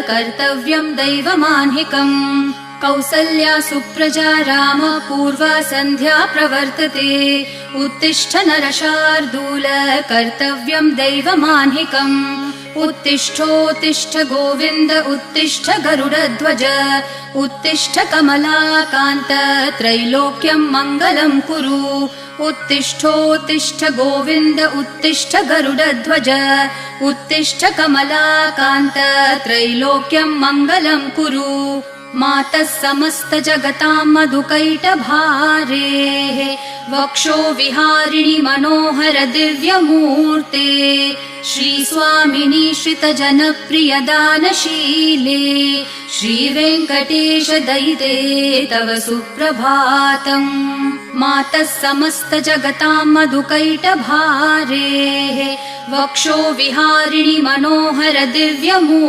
कर्तव्यं दैवमान्हिकम् कौसल्या सुप्रजा राम पूर्वा सन्ध्या प्रवर्तते उत्तिष्ठ नरशार्दूल कर्तव्यं दैवमान्हिकम् उत्तिष्ठोत्तिष्ठ गोविन्द उत्तिष्ठ गरुडध्वज उत्तिष्ठ कमलाकान्त त्रैलोक्यं मङ्गलं कुरु उत्तिष्ठोत्तिष्ठ गोविन्द उत्तिष्ठ गरुडध्वज उत्तिष्ठ कमलाकान्त त्रैलोक्यं मङ्गलं कुरु मातः समस्त जगतां मधुकैटभारेः वक्षो विहारिणि मनोहर दिव्यमूर्ते श्रीस्वामिनि श्रितजनप्रिय दानशीले श्रीवेङ्कटेश दयिते तव सुप्रभातम् मातः समस्त जगतां मधुकैटभारेः वक्षो विहारिणि मनोहर दिव्यमूर्ते